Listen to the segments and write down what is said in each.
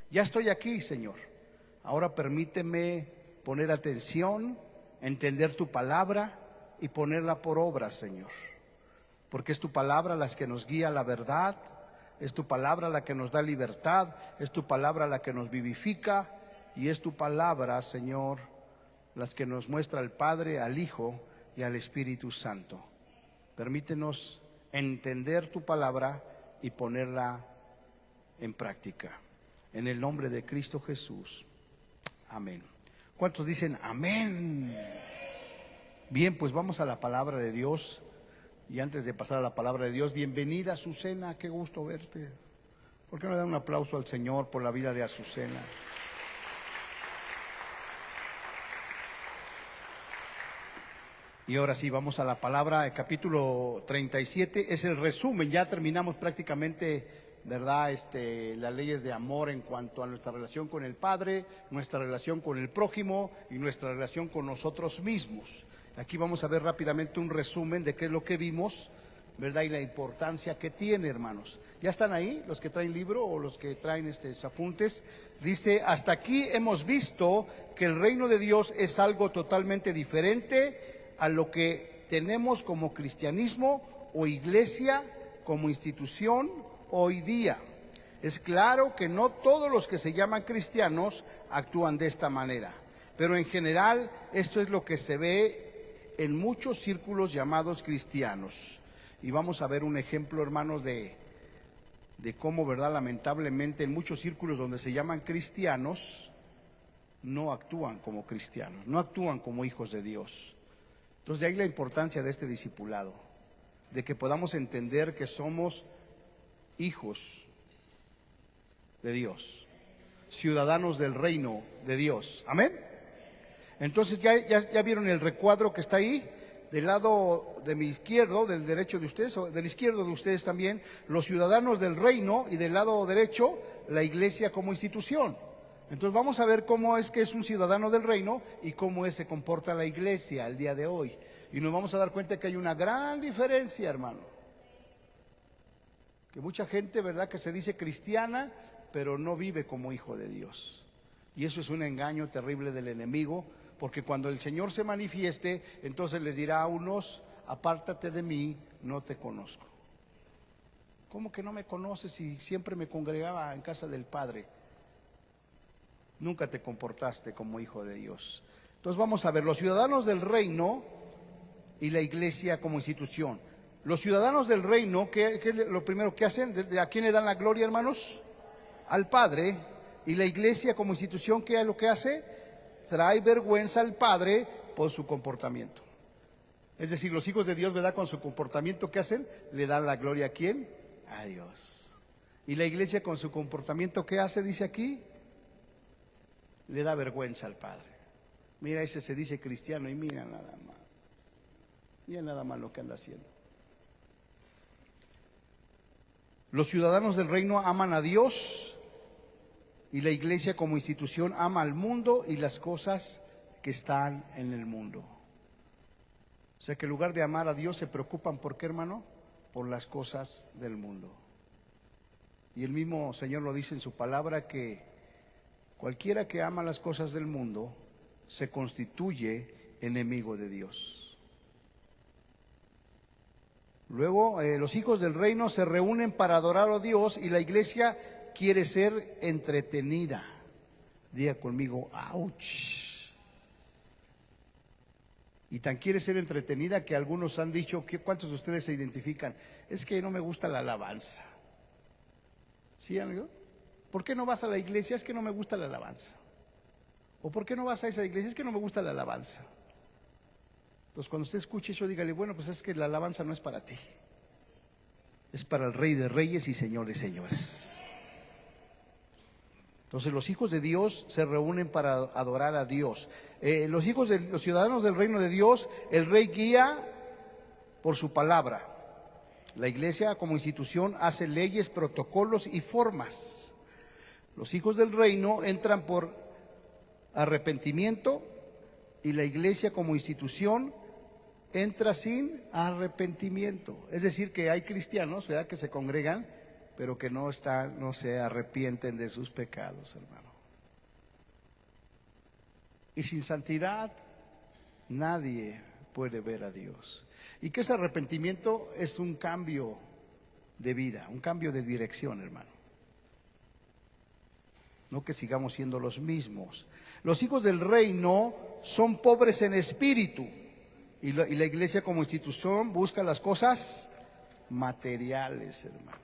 Ya estoy aquí, Señor. Ahora permíteme poner atención, entender tu palabra y ponerla por obra, Señor. Porque es tu palabra la que nos guía a la verdad, es tu palabra la que nos da libertad, es tu palabra la que nos vivifica y es tu palabra, Señor, las que nos muestra al Padre, al Hijo y al Espíritu Santo. Permítenos entender tu palabra y ponerla en práctica. En el nombre de Cristo Jesús. Amén. ¿Cuántos dicen amén? Bien, pues vamos a la palabra de Dios. Y antes de pasar a la palabra de Dios, bienvenida Azucena, qué gusto verte. ¿Por qué no le dan un aplauso al Señor por la vida de Azucena? Y ahora sí, vamos a la palabra, el capítulo 37, es el resumen, ya terminamos prácticamente, ¿verdad? Las leyes de amor en cuanto a nuestra relación con el Padre, nuestra relación con el prójimo y nuestra relación con nosotros mismos. Aquí vamos a ver rápidamente un resumen de qué es lo que vimos, ¿verdad? Y la importancia que tiene, hermanos. ¿Ya están ahí los que traen libro o los que traen sus apuntes? Dice, hasta aquí hemos visto que el reino de Dios es algo totalmente diferente a lo que tenemos como cristianismo o iglesia, como institución hoy día. Es claro que no todos los que se llaman cristianos actúan de esta manera, pero en general esto es lo que se ve en muchos círculos llamados cristianos. Y vamos a ver un ejemplo, hermanos, de cómo, ¿verdad? Lamentablemente en muchos círculos donde se llaman cristianos no actúan como cristianos, no actúan como hijos de Dios. Entonces de ahí la importancia de este discipulado, de que podamos entender que somos hijos de Dios, ciudadanos del reino de Dios. Amén. Entonces ya vieron el recuadro que está ahí, del lado de mi izquierdo, del derecho de ustedes, o del izquierdo de ustedes también, los ciudadanos del reino, y del lado derecho, la iglesia como institución. Entonces vamos a ver cómo es que es un ciudadano del reino y cómo se comporta la iglesia el día de hoy. Y nos vamos a dar cuenta que hay una gran diferencia, hermano. Que mucha gente, ¿verdad?, que se dice cristiana, pero no vive como hijo de Dios. Y eso es un engaño terrible del enemigo, porque cuando el Señor se manifieste, entonces les dirá a unos, apártate de mí, no te conozco. ¿Cómo que no me conoces si siempre me congregaba en casa del Padre? Nunca te comportaste como hijo de Dios. Entonces vamos a ver, los ciudadanos del reino y la iglesia como institución. Los ciudadanos del reino, ¿qué es lo primero que hacen? ¿A quién le dan la gloria, hermanos? Al Padre. Y la iglesia como institución, ¿qué es lo que hace? Trae vergüenza al Padre por su comportamiento. Es decir, los hijos de Dios, ¿verdad? Con su comportamiento, ¿qué hacen? Le dan la gloria ¿a quién? A Dios. Y la iglesia con su comportamiento, ¿qué hace? Dice aquí, le da vergüenza al Padre. Mira, ese se dice cristiano y mira nada más. Mira nada más lo que anda haciendo. Los ciudadanos del reino aman a Dios y la iglesia como institución ama al mundo y las cosas que están en el mundo. O sea que en lugar de amar a Dios se preocupan, ¿por qué, hermano? Por las cosas del mundo. Y el mismo Señor lo dice en su palabra, que cualquiera que ama las cosas del mundo se constituye enemigo de Dios. Luego los hijos del reino se reúnen para adorar a Dios y la iglesia quiere ser entretenida. Diga conmigo, ¡ouch! Y tan quiere ser entretenida que algunos han dicho, ¿cuántos de ustedes se identifican? Es que no me gusta la alabanza. ¿Sí, amigo? ¿Por qué no vas a la iglesia? Es que no me gusta la alabanza. ¿O por qué no vas a esa iglesia? Es que no me gusta la alabanza. Entonces cuando usted escuche eso, dígale, bueno, pues es que la alabanza no es para ti. Es para el Rey de Reyes y Señor de Señores. Entonces los hijos de Dios se reúnen para adorar a Dios. Los ciudadanos del reino de Dios, el Rey guía por su palabra. La iglesia como institución hace leyes, protocolos y formas. Los hijos del reino entran por arrepentimiento y la iglesia como institución entra sin arrepentimiento. Es decir, que hay cristianos, ¿verdad?, que se congregan pero que no se arrepienten de sus pecados, hermano. Y sin santidad nadie puede ver a Dios. Y que ese arrepentimiento es un cambio de vida, un cambio de dirección, hermano. No que sigamos siendo los mismos. Los hijos del reino son pobres en espíritu, y la iglesia como institución busca las cosas materiales, hermano.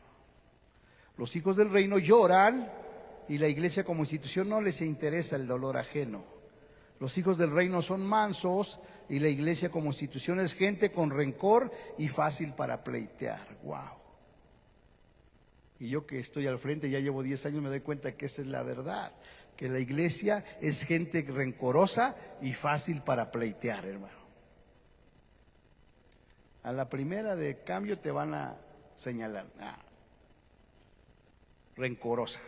Los hijos del reino lloran, y la iglesia como institución no les interesa el dolor ajeno. Los hijos del reino son mansos, y la iglesia como institución es gente con rencor y fácil para pleitear. Wow. Y yo que estoy al frente, ya llevo 10 años, me doy cuenta que esa es la verdad, que la iglesia es gente rencorosa y fácil para pleitear, hermano. A la primera de cambio te van a señalar, rencorosa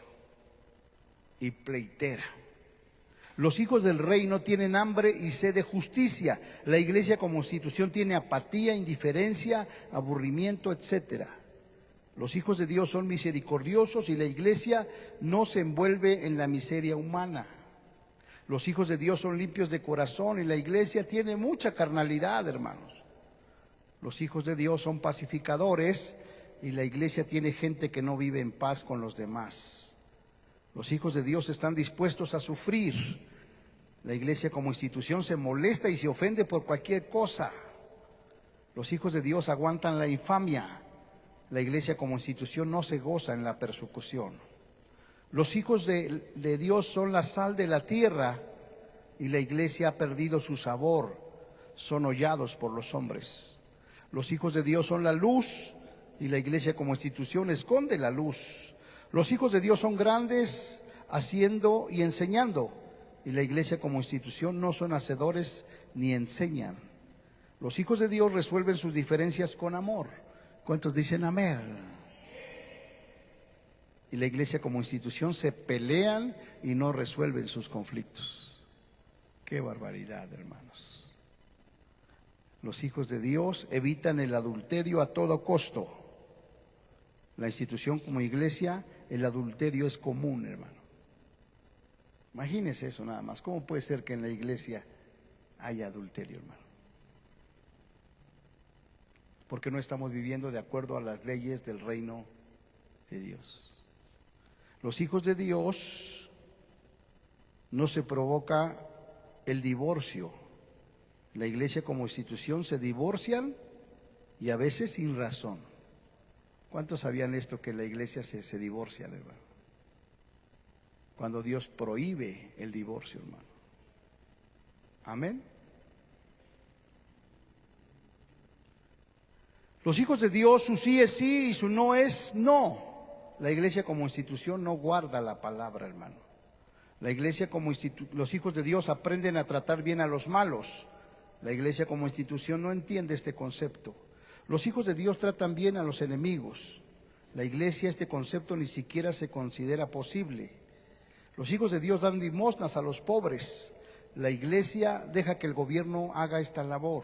y pleitera. Los hijos del reino tienen hambre y sed de justicia. La iglesia como institución tiene apatía, indiferencia, aburrimiento, etcétera. Los hijos de Dios son misericordiosos, y la iglesia no se envuelve en la miseria humana. Los hijos de Dios son limpios de corazón, y la iglesia tiene mucha carnalidad, hermanos. Los hijos de Dios son pacificadores, y la iglesia tiene gente que no vive en paz con los demás. Los hijos de Dios están dispuestos a sufrir. La iglesia como institución se molesta y se ofende por cualquier cosa. Los hijos de Dios aguantan la infamia. La iglesia como institución no se goza en la persecución. Los hijos de Dios son la sal de la tierra, y la iglesia ha perdido su sabor, son hollados por los hombres. Los hijos de Dios son la luz, y la iglesia como institución esconde la luz. Los hijos de Dios son grandes haciendo y enseñando, y la iglesia como institución no son hacedores ni enseñan. Los hijos de Dios resuelven sus diferencias con amor. ¿Cuántos dicen amén? Y la iglesia como institución se pelean y no resuelven sus conflictos. Qué barbaridad, hermanos. Los hijos de Dios evitan el adulterio a todo costo. La institución como iglesia, el adulterio es común, hermano. Imagínense eso nada más. ¿Cómo puede ser que en la iglesia haya adulterio, hermano? Porque no estamos viviendo de acuerdo a las leyes del reino de Dios. Los hijos de Dios no se provoca el divorcio. La iglesia como institución se divorcian, y a veces sin razón. ¿Cuántos sabían esto, que la iglesia se divorcia, hermano? Cuando Dios prohíbe el divorcio, hermano. Amén. Los hijos de Dios, su sí es sí y su no es no. La iglesia como institución no guarda la palabra, hermano. La iglesia como los hijos de Dios aprenden a tratar bien a los malos. La iglesia como institución no entiende este concepto. Los hijos de Dios tratan bien a los enemigos. La iglesia, este concepto ni siquiera se considera posible. Los hijos de Dios dan limosnas a los pobres. La iglesia deja que el gobierno haga esta labor.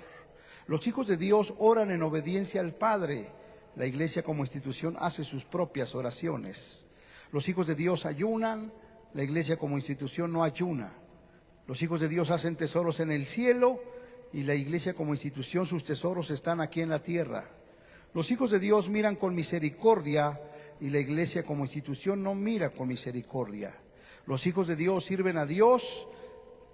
Los hijos de Dios oran en obediencia al Padre. La iglesia como institución hace sus propias oraciones. Los hijos de Dios ayunan. La iglesia como institución no ayuna. Los hijos de Dios hacen tesoros en el cielo, y la iglesia como institución sus tesoros están aquí en la tierra. Los hijos de Dios miran con misericordia, y la iglesia como institución no mira con misericordia. Los hijos de Dios sirven a Dios,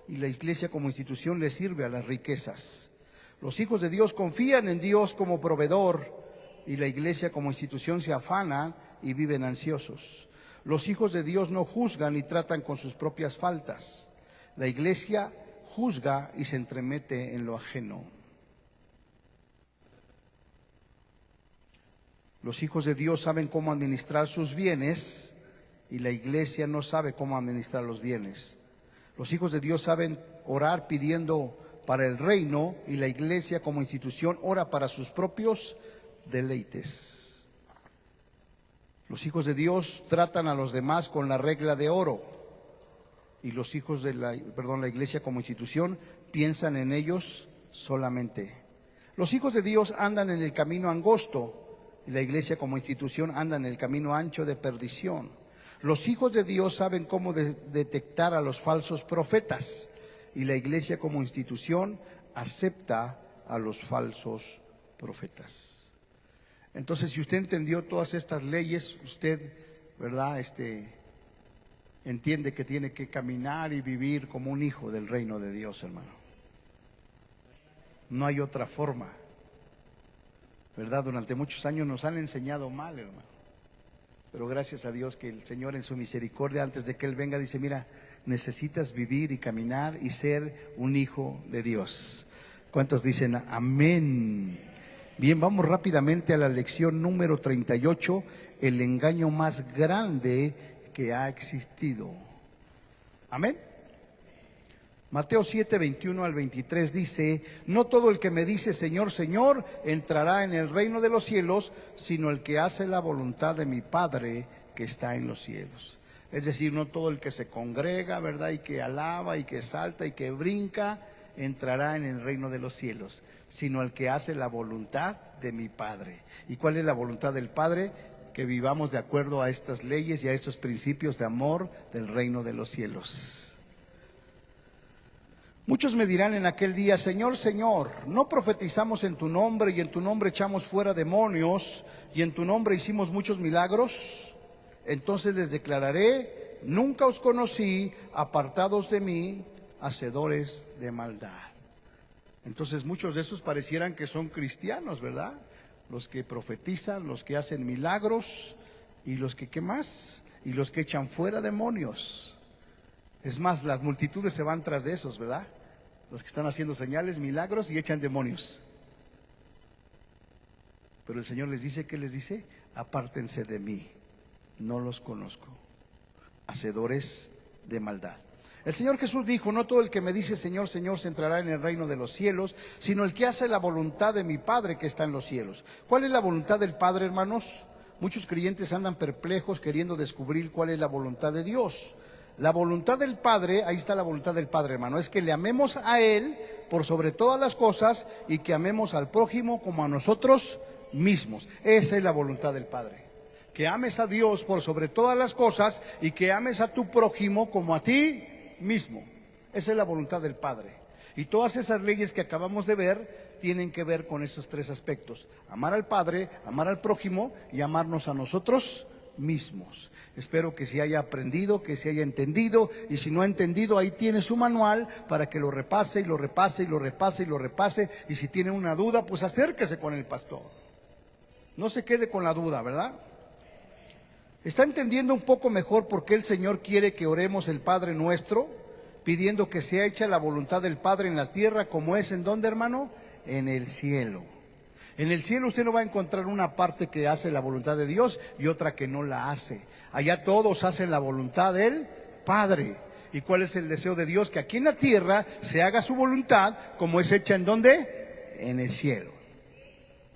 y la iglesia como institución le sirve a las riquezas. Los hijos de Dios confían en Dios como proveedor, y la iglesia como institución se afana y viven ansiosos. Los hijos de Dios no juzgan y tratan con sus propias faltas. La iglesia juzga y se entremete en lo ajeno. Los hijos de Dios saben cómo administrar sus bienes, y la iglesia no sabe cómo administrar los bienes. Los hijos de Dios saben orar pidiendo para el reino, y la iglesia como institución ora para sus propios deleites. Los hijos de Dios tratan a los demás con la regla de oro, y los hijos de la iglesia como institución piensan en ellos solamente. Los hijos de Dios andan en el camino angosto, y la iglesia como institución anda en el camino ancho de perdición. Los hijos de Dios saben cómo detectar a los falsos profetas, y la iglesia como institución acepta a los falsos profetas. Entonces, si usted entendió todas estas leyes, usted, ¿verdad? Entiende que tiene que caminar y vivir como un hijo del reino de Dios, hermano. No hay otra forma, ¿verdad? Durante muchos años nos han enseñado mal, hermano. Pero gracias a Dios que el Señor en su misericordia, antes de que Él venga, dice, mira, necesitas vivir y caminar y ser un hijo de Dios. ¿Cuántos dicen amén? Bien, vamos rápidamente a la lección número 38, el engaño más grande que ha existido. Amén. Mateo 7, 21 al 23 dice, no todo el que me dice Señor, Señor, entrará en el reino de los cielos, sino el que hace la voluntad de mi Padre que está en los cielos. Es decir, no todo el que se congrega, ¿verdad? Y que alaba y que salta y que brinca, entrará en el reino de los cielos, sino el que hace la voluntad de mi Padre. ¿Y cuál es la voluntad del Padre? Que vivamos de acuerdo a estas leyes y a estos principios de amor del reino de los cielos. Muchos me dirán en aquel día, Señor, Señor, ¿no profetizamos en tu nombre y en tu nombre echamos fuera demonios y en tu nombre hicimos muchos milagros? Entonces les declararé, nunca os conocí, apartados de mí, hacedores de maldad. Entonces muchos de esos parecieran que son cristianos, ¿verdad? Los que profetizan, los que hacen milagros y los que, ¿qué más? Y los que echan fuera demonios. Es más, las multitudes se van tras de esos, ¿verdad? Los que están haciendo señales, milagros y echan demonios. Pero el Señor les dice, ¿qué les dice? Apártense de mí, no los conozco, hacedores de maldad. El Señor Jesús dijo, no todo el que me dice Señor, Señor se entrará en el reino de los cielos, sino el que hace la voluntad de mi Padre que está en los cielos. ¿Cuál es la voluntad del Padre, hermanos? Muchos creyentes andan perplejos queriendo descubrir cuál es la voluntad de Dios. La voluntad del Padre, ahí está la voluntad del Padre, hermano, es que le amemos a Él por sobre todas las cosas y que amemos al prójimo como a nosotros mismos. Esa es la voluntad del Padre. Que ames a Dios por sobre todas las cosas y que ames a tu prójimo como a ti mismo. Esa es la voluntad del Padre. Y todas esas leyes que acabamos de ver tienen que ver con esos tres aspectos: amar al Padre, amar al prójimo y amarnos a nosotros mismos. Espero que se haya aprendido, que se haya entendido, y si no ha entendido, ahí tiene su manual para que lo repase y lo repase y lo repase y lo repase, y si tiene una duda, pues acérquese con el pastor. No se quede con la duda, ¿verdad? ¿Está entendiendo un poco mejor por qué el Señor quiere que oremos el Padre Nuestro, pidiendo que sea hecha la voluntad del Padre en la tierra como es en dónde, hermano? En el cielo. En el cielo usted no va a encontrar una parte que hace la voluntad de Dios y otra que no la hace. Allá todos hacen la voluntad del Padre. ¿Y cuál es el deseo de Dios? Que aquí en la tierra se haga su voluntad como es hecha en dónde? En el cielo.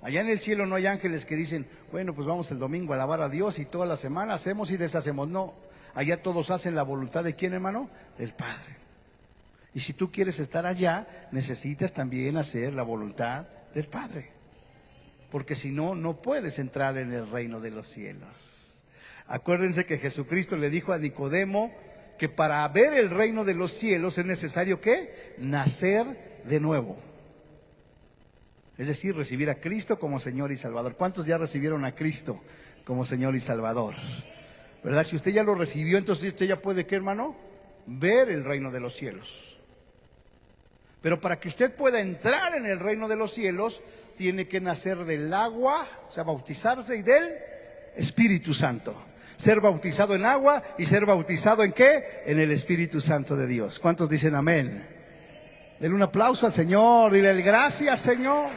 Allá en el cielo no hay ángeles que dicen, bueno, pues vamos el domingo a alabar a Dios y toda la semana hacemos y deshacemos. No, allá todos hacen la voluntad de ¿quién, hermano? Del Padre. Y si tú quieres estar allá, necesitas también hacer la voluntad del Padre. Porque si no, no puedes entrar en el reino de los cielos. Acuérdense que Jesucristo le dijo a Nicodemo que para ver el reino de los cielos es necesario ¿qué? Nacer de nuevo. Es decir, recibir a Cristo como Señor y Salvador. ¿Cuántos ya recibieron a Cristo como Señor y Salvador? ¿Verdad? Si usted ya lo recibió, entonces usted ya puede, ¿qué, hermano? Ver el reino de los cielos. Pero para que usted pueda entrar en el reino de los cielos, tiene que nacer del agua, o sea, bautizarse, y del Espíritu Santo. Ser bautizado en agua y ser bautizado ¿en qué? En el Espíritu Santo de Dios. ¿Cuántos dicen amén? Denle un aplauso al Señor, dile gracias, Señor.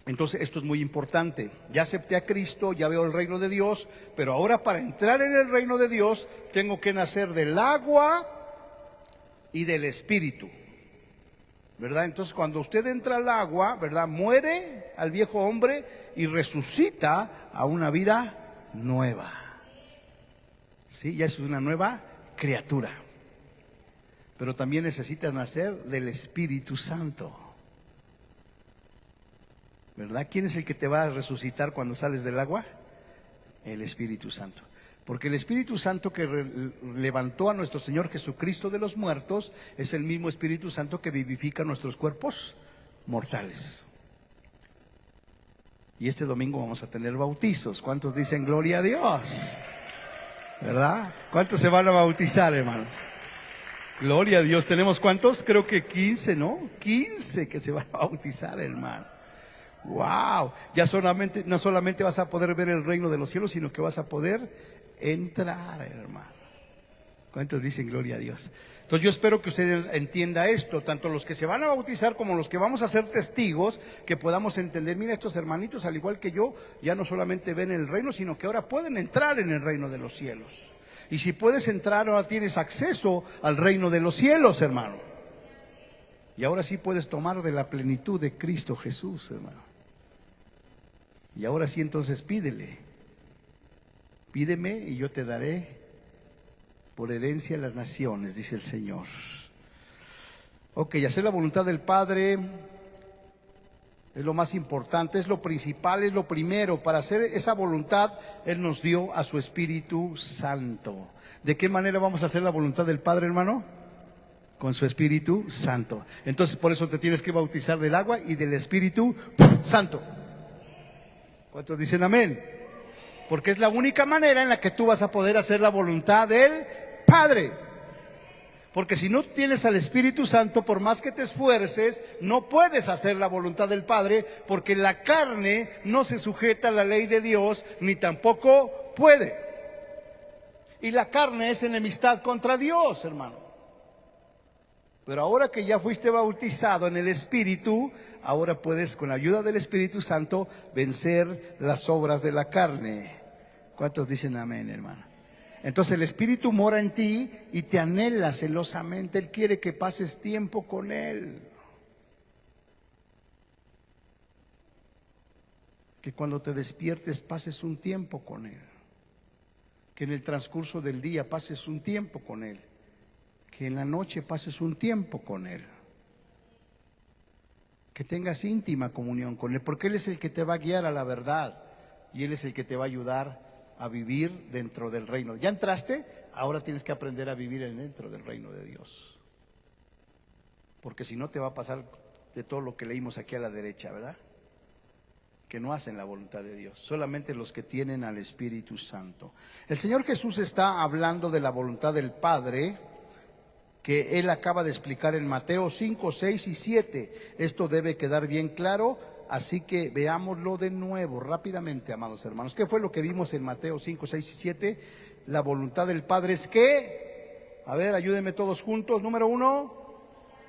Entonces esto es muy importante. Ya acepté a Cristo, ya veo el reino de Dios, pero ahora para entrar en el reino de Dios tengo que nacer del agua y del Espíritu, ¿verdad? Entonces cuando usted entra al agua, ¿verdad? Muere al viejo hombre y resucita a una vida nueva. Sí, ya es una nueva criatura. pero también necesitas nacer del Espíritu Santo. ¿Verdad? ¿Quién es el que te va a resucitar cuando sales del agua? El Espíritu Santo. Porque el Espíritu Santo que levantó a nuestro Señor Jesucristo de los muertos es el mismo Espíritu Santo que vivifica nuestros cuerpos mortales. Y este domingo vamos a tener bautizos. ¿Cuántos dicen gloria a Dios? ¿Verdad? ¿Cuántos se van a bautizar, hermanos? Gloria a Dios. ¿Tenemos cuántos? Creo que 15, ¿no? 15 que se van a bautizar, hermano. Wow. Ya no solamente vas a poder ver el reino de los cielos, sino que vas a poder entrar, hermano. ¿Cuántos dicen gloria a Dios? Entonces yo espero que ustedes entiendan esto, tanto los que se van a bautizar como los que vamos a ser testigos, que podamos entender, mira, estos hermanitos al igual que yo, ya no solamente ven el reino, sino que ahora pueden entrar en el reino de los cielos. Y si puedes entrar, ahora tienes acceso al reino de los cielos, hermano. Y ahora sí puedes tomar de la plenitud de Cristo Jesús, hermano. Y ahora sí entonces pídele. Pídeme y yo te daré por herencia las naciones, dice el Señor. Ok, hacer la voluntad del Padre es lo más importante, es lo principal, es lo primero. Para hacer esa voluntad, Él nos dio a su Espíritu Santo. ¿De qué manera vamos a hacer la voluntad del Padre, hermano? Con su Espíritu Santo. Entonces por eso te tienes que bautizar del agua y del Espíritu Santo. ¿Cuántos dicen amén? Porque es la única manera en la que tú vas a poder hacer la voluntad del Padre. Porque si no tienes al Espíritu Santo, por más que te esfuerces, no puedes hacer la voluntad del Padre, porque la carne no se sujeta a la ley de Dios, ni tampoco puede. Y la carne es enemistad contra Dios, hermano. Pero ahora que ya fuiste bautizado en el Espíritu, ahora puedes, con la ayuda del Espíritu Santo, vencer las obras de la carne. ¿Cuántos dicen amén, hermano? Entonces el Espíritu mora en ti y te anhela celosamente. Él quiere que pases tiempo con Él. Que cuando te despiertes pases un tiempo con Él. Que en el transcurso del día pases un tiempo con Él. Que en la noche pases un tiempo con Él. Que tengas íntima comunión con Él, porque Él es el que te va a guiar a la verdad y Él es el que te va a ayudar a vivir dentro del reino. ¿Ya entraste? Ahora tienes que aprender a vivir dentro del reino de Dios, porque si no te va a pasar de todo lo que leímos aquí a la derecha, ¿verdad? Que no hacen la voluntad de Dios, solamente los que tienen al Espíritu Santo. El Señor Jesús está hablando de la voluntad del Padre, que Él acaba de explicar en Mateo 5, 6 y 7. Esto debe quedar bien claro, así que veámoslo de nuevo, rápidamente, amados hermanos. ¿Qué fue lo que vimos en Mateo 5, 6 y 7? La voluntad del Padre es que, a ver, ayúdenme todos juntos. Número 1,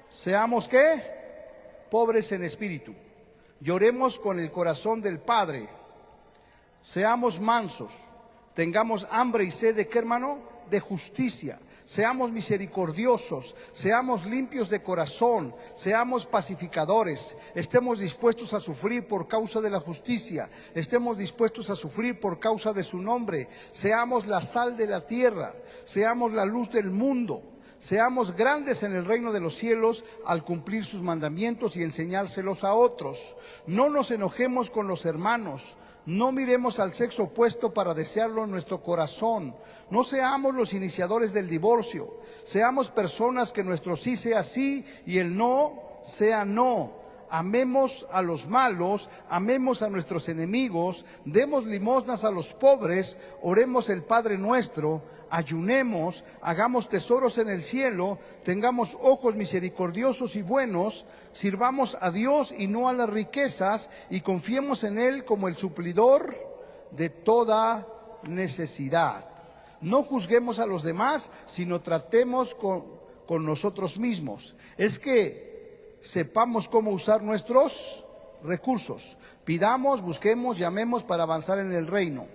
seamos ¿qué? Pobres en espíritu. Lloremos con el corazón del Padre. Seamos mansos. Tengamos hambre y sed de ¿qué, hermano? De justicia. Seamos misericordiosos, seamos limpios de corazón, seamos pacificadores, estemos dispuestos a sufrir por causa de la justicia, estemos dispuestos a sufrir por causa de su nombre, seamos la sal de la tierra, seamos la luz del mundo, seamos grandes en el reino de los cielos al cumplir sus mandamientos y enseñárselos a otros. No nos enojemos con los hermanos. No miremos al sexo opuesto para desearlo en nuestro corazón. No seamos los iniciadores del divorcio. Seamos personas que nuestro sí sea sí y el no sea no. Amemos a los malos, amemos a nuestros enemigos, demos limosnas a los pobres, oremos el Padre Nuestro, ayunemos, hagamos tesoros en el cielo, tengamos ojos misericordiosos y buenos, sirvamos a Dios y no a las riquezas, y confiemos en Él como el suplidor de toda necesidad. No juzguemos a los demás, sino tratemos con nosotros mismos. Es que sepamos cómo usar nuestros recursos. Pidamos, busquemos, llamemos para avanzar en el reino.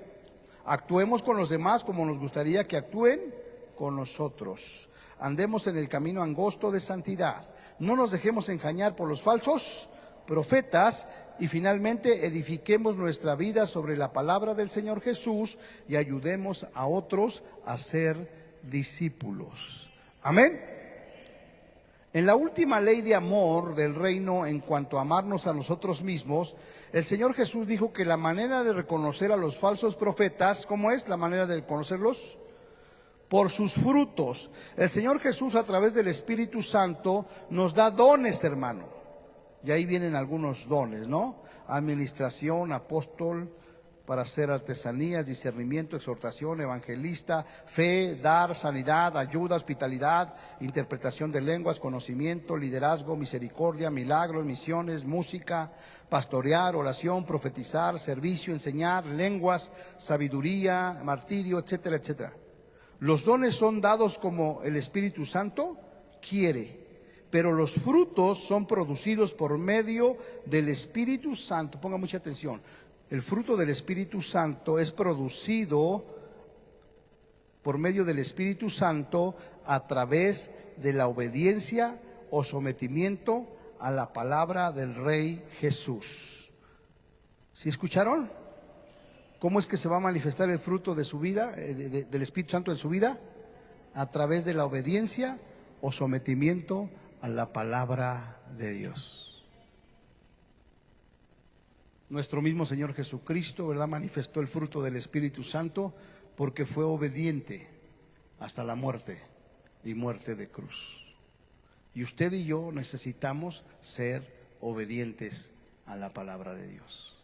Actuemos con los demás como nos gustaría que actúen con nosotros. Andemos en el camino angosto de santidad. No nos dejemos engañar por los falsos profetas. Y finalmente edifiquemos nuestra vida sobre la palabra del Señor Jesús y ayudemos a otros a ser discípulos. Amén. En la última ley de amor del reino en cuanto a amarnos a nosotros mismos, el Señor Jesús dijo que la manera de reconocer a los falsos profetas, ¿cómo es la manera de reconocerlos? Por sus frutos. El Señor Jesús, a través del Espíritu Santo, nos da dones, hermano. Y ahí vienen algunos dones, ¿no? Administración, apóstol, para hacer artesanías, discernimiento, exhortación, evangelista, fe, dar, sanidad, ayuda, hospitalidad, interpretación de lenguas, conocimiento, liderazgo, misericordia, milagros, misiones, música, pastorear, oración, profetizar, servicio, enseñar, lenguas, sabiduría, martirio, etcétera, etcétera. Los dones son dados como el Espíritu Santo quiere, pero los frutos son producidos por medio del Espíritu Santo. Ponga mucha atención. El fruto del Espíritu Santo es producido por medio del Espíritu Santo a través de la obediencia o sometimiento a la palabra del Rey Jesús. ¿Sí escucharon? ¿Cómo es que se va a manifestar el fruto de su vida, del Espíritu Santo en su vida? A través de la obediencia o sometimiento a la palabra de Dios. Nuestro mismo Señor Jesucristo, ¿verdad?, manifestó el fruto del Espíritu Santo porque fue obediente hasta la muerte y muerte de cruz. Y usted y yo necesitamos ser obedientes a la palabra de Dios.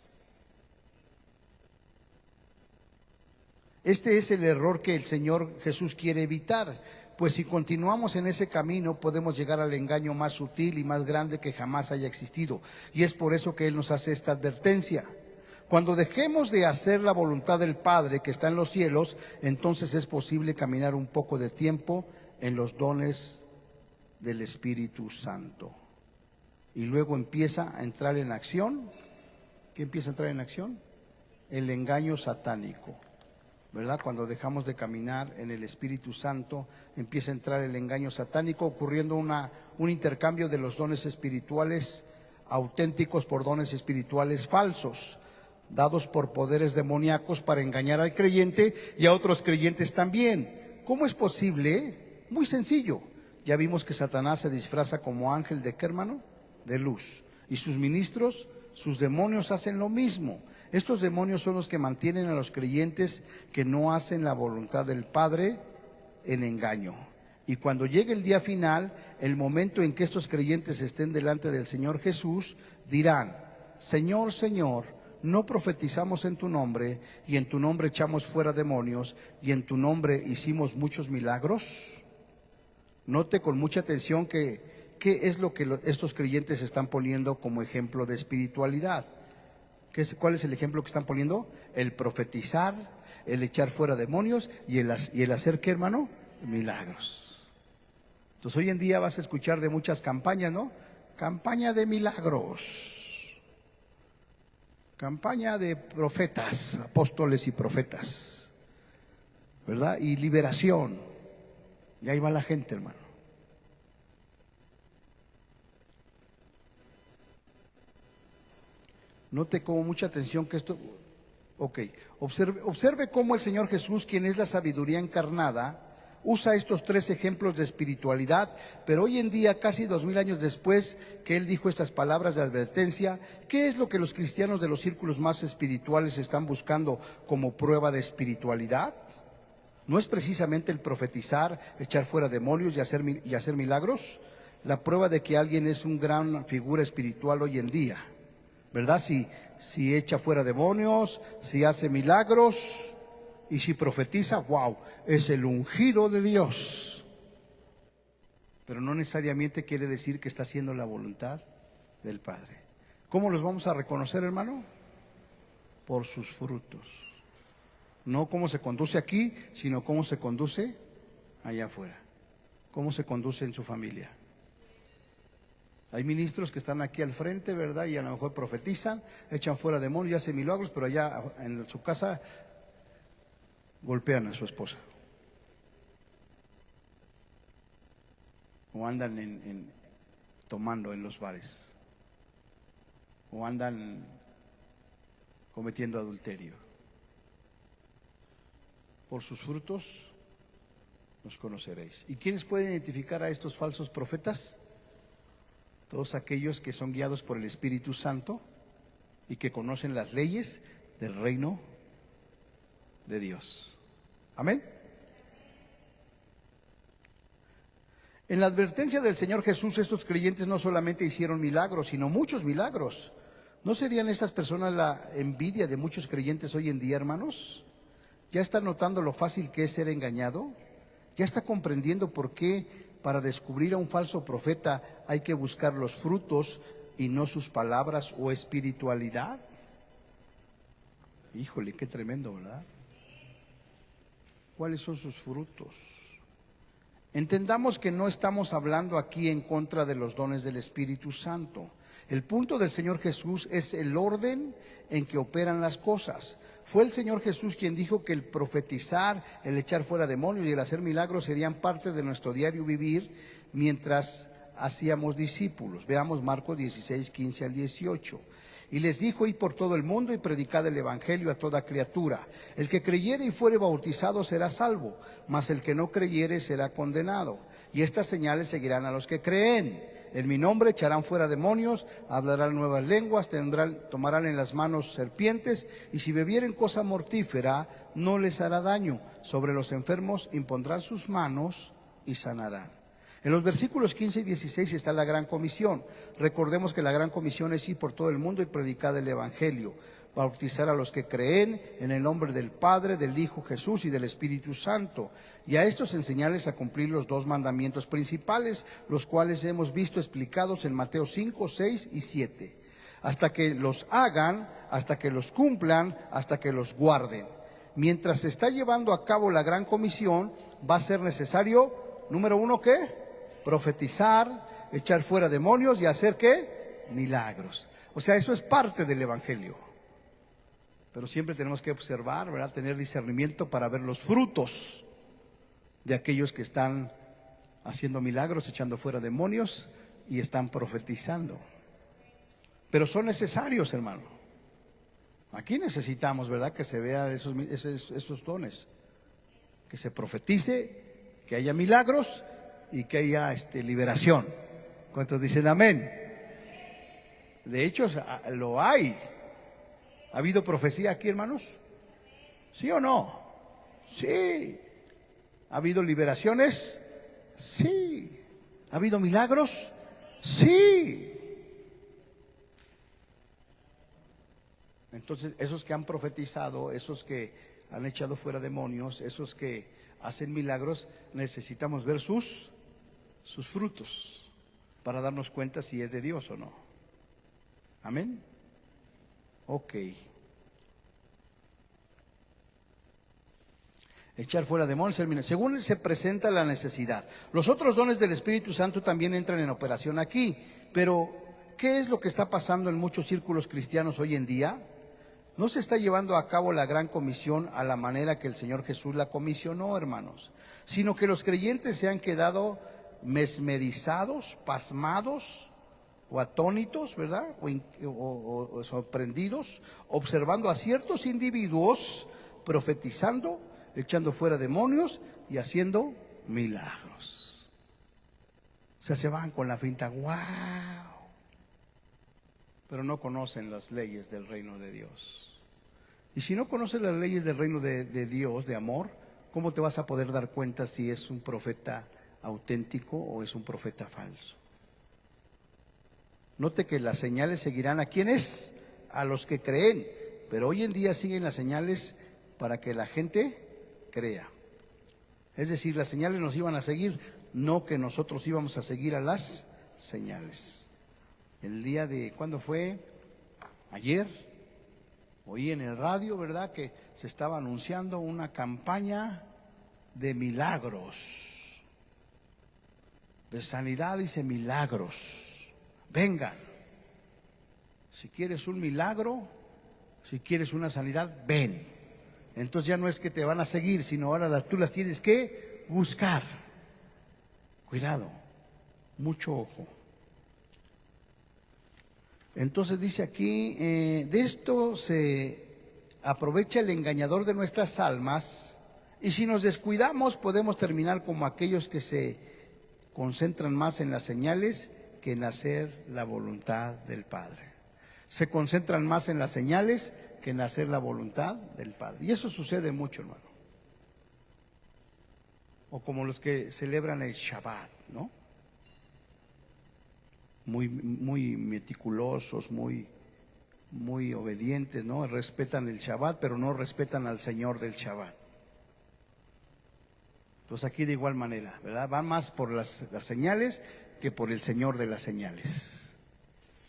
Este es el error que el Señor Jesús quiere evitar, pues si continuamos en ese camino podemos llegar al engaño más sutil y más grande que jamás haya existido. Y es por eso que Él nos hace esta advertencia. Cuando dejemos de hacer la voluntad del Padre que está en los cielos, entonces es posible caminar un poco de tiempo en los dones del Espíritu Santo. Y luego empieza a entrar en acción. ¿Qué empieza a entrar en acción? El engaño satánico. ¿Verdad? Cuando dejamos de caminar en el Espíritu Santo, empieza a entrar el engaño satánico, ocurriendo un intercambio de los dones espirituales auténticos por dones espirituales falsos, dados por poderes demoníacos para engañar al creyente y a otros creyentes también. ¿Cómo es posible? Muy sencillo. Ya vimos que Satanás se disfraza como ángel de ¿qué, hermano? De luz. Y sus ministros, sus demonios hacen lo mismo. Estos demonios son los que mantienen a los creyentes que no hacen la voluntad del Padre en engaño. Y cuando llegue el día final, el momento en que estos creyentes estén delante del Señor Jesús, dirán: Señor, Señor, ¿no profetizamos en tu nombre, y en tu nombre echamos fuera demonios, y en tu nombre hicimos muchos milagros? Note con mucha atención qué es lo que estos creyentes están poniendo como ejemplo de espiritualidad. ¿Cuál es el ejemplo que están poniendo? El profetizar, el echar fuera demonios y el hacer, ¿qué, hermano? Milagros. Entonces hoy en día vas a escuchar de muchas campañas, ¿no? Campaña de milagros, campaña de profetas, apóstoles y profetas, ¿verdad? Y liberación. Y ahí va la gente, hermano. Note con mucha atención que esto, observe cómo el Señor Jesús, quien es la sabiduría encarnada, usa estos tres ejemplos de espiritualidad, pero hoy en día, casi 2000 años después que Él dijo estas palabras de advertencia, ¿qué es lo que los cristianos de los círculos más espirituales están buscando como prueba de espiritualidad? ¿No es precisamente el profetizar, echar fuera demonios y hacer milagros? La prueba de que alguien es una gran figura espiritual hoy en día, ¿verdad? Si echa fuera demonios, si hace milagros y si profetiza, wow, es el ungido de Dios. Pero no necesariamente quiere decir que está haciendo la voluntad del Padre. ¿Cómo los vamos a reconocer, hermano? Por sus frutos. No cómo se conduce aquí, sino cómo se conduce allá afuera. Cómo se conduce en su familia. Hay ministros que están aquí al frente, ¿verdad? Y a lo mejor profetizan, echan fuera demonios y hacen milagros, pero allá en su casa golpean a su esposa. O andan tomando en los bares. O andan cometiendo adulterio. Por sus frutos los conoceréis. ¿Y quiénes pueden identificar a estos falsos profetas? Todos aquellos que son guiados por el Espíritu Santo y que conocen las leyes del reino de Dios. Amén. En la advertencia del Señor Jesús, estos creyentes no solamente hicieron milagros, sino muchos milagros. ¿No serían estas personas la envidia de muchos creyentes hoy en día, hermanos? ¿Ya está notando lo fácil que es ser engañado? ¿Ya está comprendiendo por qué para descubrir a un falso profeta hay que buscar los frutos y no sus palabras o espiritualidad? Híjole, qué tremendo, ¿verdad? ¿Cuáles son sus frutos? Entendamos que no estamos hablando aquí en contra de los dones del Espíritu Santo. El punto del Señor Jesús es el orden en que operan las cosas. Fue el Señor Jesús quien dijo que el profetizar, el echar fuera demonios y el hacer milagros serían parte de nuestro diario vivir mientras hacíamos discípulos. Veamos Marcos 16, 15 al 18. Y les dijo: id por todo el mundo y predicad el evangelio a toda criatura. El que creyere y fuere bautizado será salvo, mas el que no creyere será condenado. Y estas señales seguirán a los que creen. En mi nombre echarán fuera demonios, hablarán nuevas lenguas, tomarán en las manos serpientes, y si bebieren cosa mortífera no les hará daño. Sobre los enfermos impondrán sus manos y sanarán. En los versículos 15 y 16 está la gran comisión. Recordemos que la gran comisión es ir por todo el mundo y predicar el evangelio, bautizar a los que creen en el nombre del Padre, del Hijo Jesús y del Espíritu Santo, y a estos enseñarles a cumplir los dos mandamientos principales, los cuales hemos visto explicados en Mateo 5, 6 y 7, hasta que los hagan, hasta que los cumplan, hasta que los guarden. Mientras se está llevando a cabo la gran comisión, va a ser necesario, número uno, ¿qué? Profetizar, echar fuera demonios y hacer ¿qué? Milagros. O sea, eso es parte del evangelio. Pero siempre tenemos que observar, ¿verdad? Tener discernimiento para ver los frutos de aquellos que están haciendo milagros, echando fuera demonios y están profetizando. Pero son necesarios, hermano. Aquí necesitamos, ¿verdad? Que se vean esos dones. Que se profetice, que haya milagros y que haya liberación. ¿Cuántos dicen amén? De hecho, lo hay. ¿Ha habido profecía aquí, hermanos? ¿Sí o no? Sí. ¿Ha habido liberaciones? Sí. ¿Ha habido milagros? Sí. Entonces, esos que han profetizado, esos que han echado fuera demonios, esos que hacen milagros, necesitamos ver sus frutos para darnos cuenta si es de Dios o no. Amén. Ok. Echar fuera demonios, según se presenta la necesidad. Los otros dones del Espíritu Santo también entran en operación aquí, pero ¿qué es lo que está pasando en muchos círculos cristianos hoy en día? No se está llevando a cabo la gran comisión a la manera que el Señor Jesús la comisionó, hermanos, sino que los creyentes se han quedado mesmerizados, pasmados o atónitos, ¿verdad? O sorprendidos, observando a ciertos individuos profetizando, echando fuera demonios y haciendo milagros. O sea, se van con la finta, wow, pero no conocen las leyes del reino de Dios. Y si no conoces las leyes del reino de Dios, de amor, ¿cómo te vas a poder dar cuenta si es un profeta auténtico o es un profeta falso? Note que las señales seguirán a quienes, a los que creen, pero hoy en día siguen las señales para que la gente crea. Es decir, las señales nos iban a seguir, no que nosotros íbamos a seguir a las señales. El día de, ¿cuándo fue? Ayer, oí en el radio, ¿verdad?, que se estaba anunciando una campaña de milagros, de sanidad, dice milagros. Vengan, si quieres un milagro, si quieres una sanidad, ven. Entonces ya no es que te van a seguir, sino ahora tú las tienes que buscar. Cuidado, mucho ojo. Entonces dice aquí, de esto se aprovecha el engañador de nuestras almas, y si nos descuidamos podemos terminar como aquellos que se concentran más en las señales que en hacer la voluntad del Padre. Se concentran más en las señales que en hacer la voluntad del Padre. Y eso sucede mucho, hermano. O como los que celebran el Shabbat, ¿no? Muy meticulosos, muy obedientes, ¿no? Respetan el Shabbat, pero no respetan al Señor del Shabbat. Entonces aquí de igual manera, ¿verdad? Van más por las señales que por el Señor de las señales.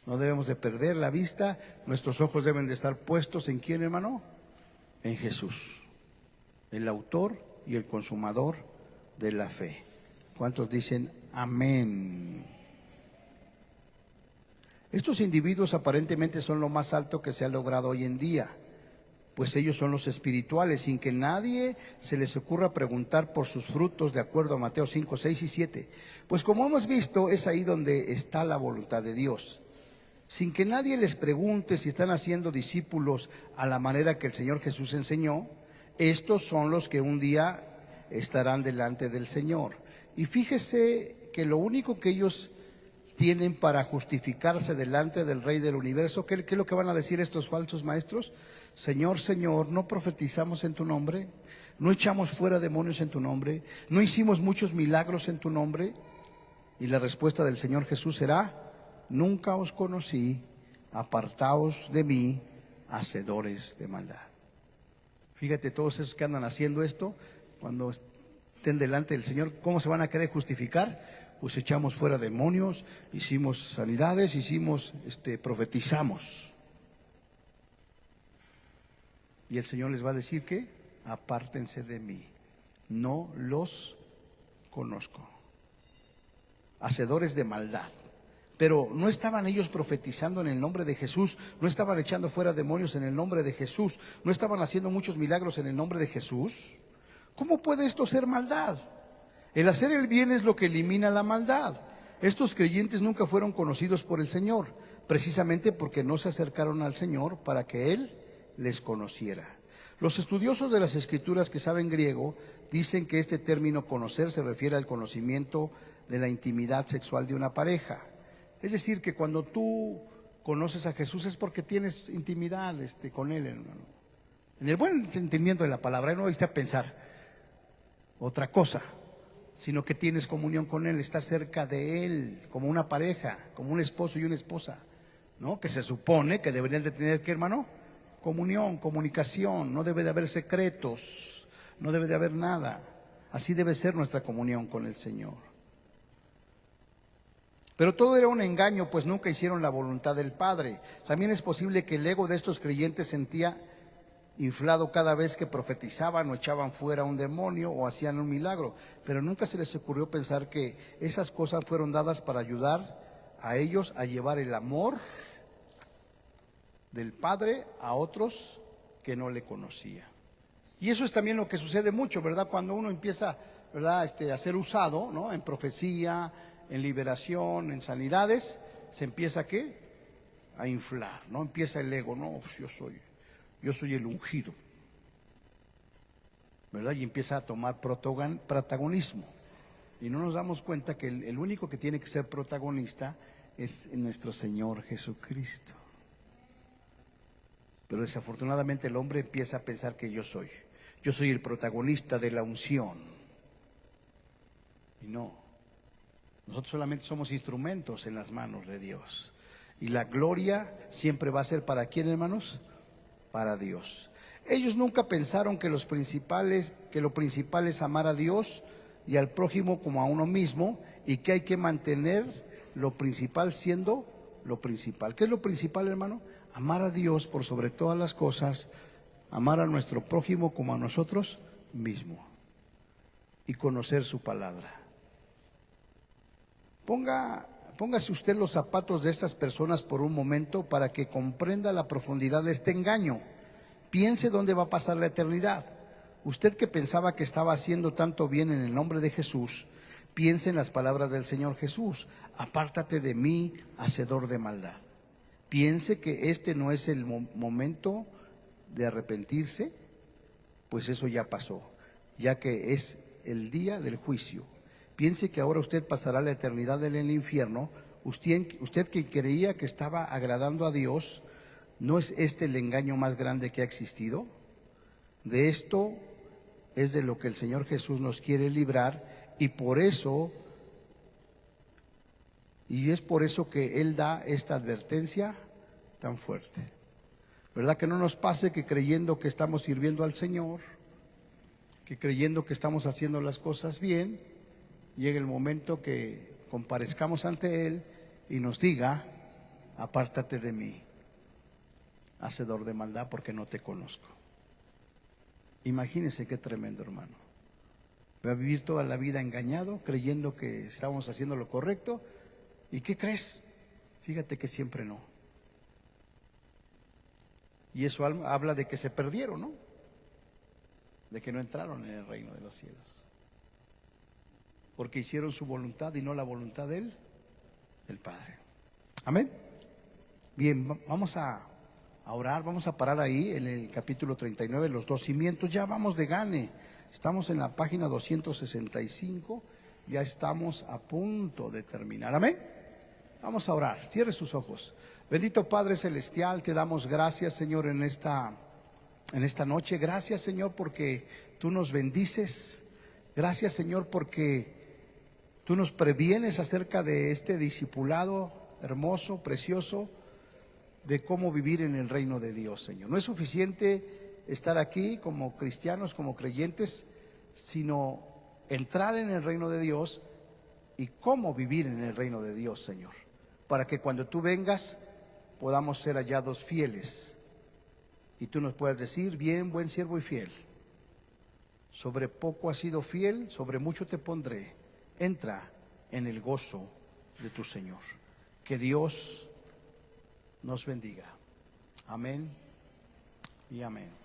No debemos de perder la vista, nuestros ojos deben de estar puestos ¿en quién, hermano? En Jesús, el autor y el consumador de la fe. ¿Cuántos dicen amén? Estos individuos aparentemente son lo más alto que se ha logrado hoy en día, pues ellos son los espirituales, sin que nadie se les ocurra preguntar por sus frutos, de acuerdo a Mateo 5, 6 y 7. Pues como hemos visto, es ahí donde está la voluntad de Dios. Sin que nadie les pregunte si están haciendo discípulos a la manera que el Señor Jesús enseñó, estos son los que un día estarán delante del Señor. Y fíjese que lo único que ellos tienen para justificarse delante del Rey del Universo, ¿qué es lo que van a decir estos falsos maestros? Señor, Señor, ¿no profetizamos en tu nombre? ¿No echamos fuera demonios en tu nombre? ¿No hicimos muchos milagros en tu nombre? Y la respuesta del Señor Jesús será: nunca os conocí, apartaos de mí, hacedores de maldad. Fíjate, todos esos que andan haciendo esto, cuando estén delante del Señor, ¿cómo se van a querer justificar? Pues echamos fuera demonios, hicimos sanidades, profetizamos. Y el Señor les va a decir que apártense de mí, no los conozco. Hacedores de maldad. Pero no estaban ellos profetizando en el nombre de Jesús, no estaban echando fuera demonios en el nombre de Jesús, no estaban haciendo muchos milagros en el nombre de Jesús. ¿Cómo puede esto ser maldad? El hacer el bien es lo que elimina la maldad. Estos creyentes nunca fueron conocidos por el Señor, precisamente porque no se acercaron al Señor para que Él les conociera. Los estudiosos de las Escrituras que saben griego dicen que este término conocer se refiere al conocimiento de la intimidad sexual de una pareja. Es decir, que cuando tú conoces a Jesús es porque tienes intimidad con Él, hermano. En el buen entendimiento de la palabra, no viste a pensar otra cosa, sino que tienes comunión con Él, estás cerca de Él, como una pareja, como un esposo y una esposa, ¿no? Que se supone que deberían de tener, ¿qué, hermano? Comunión, comunicación, no debe de haber secretos, no debe de haber nada. Así debe ser nuestra comunión con el Señor. Pero todo era un engaño, pues nunca hicieron la voluntad del Padre. También es posible que el ego de estos creyentes sentía inflado cada vez que profetizaban o echaban fuera un demonio o hacían un milagro, pero nunca se les ocurrió pensar que esas cosas fueron dadas para ayudar a ellos a llevar el amor del Padre a otros que no le conocían. Y eso es también lo que sucede mucho, ¿verdad? Cuando uno empieza, ¿verdad?, a ser usado, ¿no?, en profecía, en liberación, en sanidades, se empieza ¿qué? A inflar, ¿no? Empieza el ego, no, pues yo soy el ungido, ¿verdad? Y empieza a tomar protagonismo. Y no nos damos cuenta que el único que tiene que ser protagonista es nuestro Señor Jesucristo. Pero desafortunadamente el hombre empieza a pensar que yo soy el protagonista de la unción. Y no. Nosotros solamente somos instrumentos en las manos de Dios. Y la gloria siempre va a ser ¿para quién, hermanos? Para Dios. Ellos nunca pensaron que lo principal es amar a Dios y al prójimo como a uno mismo, y que hay que mantener lo principal siendo lo principal. ¿Qué es lo principal, hermano? Amar a Dios por sobre todas las cosas, amar a nuestro prójimo como a nosotros mismos y conocer su palabra. Póngase usted los zapatos de estas personas por un momento para que comprenda la profundidad de este engaño. Piense dónde va a pasar la eternidad. Usted que pensaba que estaba haciendo tanto bien en el nombre de Jesús, piense en las palabras del Señor Jesús: apártate de mí, hacedor de maldad. Piense que este no es el momento de arrepentirse, pues eso ya pasó, ya que es el día del juicio. Piense que ahora usted pasará la eternidad en el infierno Usted que creía que estaba agradando a Dios, ¿no es este el engaño más grande que ha existido? De esto es de lo que el Señor Jesús nos quiere librar, y es por eso que Él da esta advertencia tan fuerte. ¿Verdad? Que no nos pase que creyendo que estamos sirviendo al Señor, que creyendo que estamos haciendo las cosas bien, llegue el momento que comparezcamos ante Él y nos diga: apártate de mí, hacedor de maldad, porque no te conozco. Imagínese qué tremendo, hermano. Va a vivir toda la vida engañado, creyendo que estamos haciendo lo correcto. ¿Y qué crees? Fíjate que siempre no. Y eso habla de que se perdieron, ¿no? De que no entraron en el reino de los cielos, porque hicieron su voluntad y no la voluntad del Padre. Amén. Bien, vamos a orar, vamos a parar ahí en el capítulo 39, los 2 cimientos. Ya vamos de gane, estamos en la página 265, ya estamos a punto de terminar. Amén. Vamos a orar, cierre sus ojos. Bendito Padre Celestial, te damos gracias, Señor, en esta noche. Gracias, Señor, porque tú nos bendices. Gracias, Señor, porque tú nos previenes acerca de este discipulado hermoso, precioso, de cómo vivir en el reino de Dios, Señor. No es suficiente estar aquí como cristianos, como creyentes, sino entrar en el reino de Dios y cómo vivir en el reino de Dios, Señor, para que cuando tú vengas podamos ser hallados fieles y tú nos puedas decir: bien, buen siervo y fiel, sobre poco has sido fiel, sobre mucho te pondré, entra en el gozo de tu Señor. Que Dios nos bendiga. Amén y amén.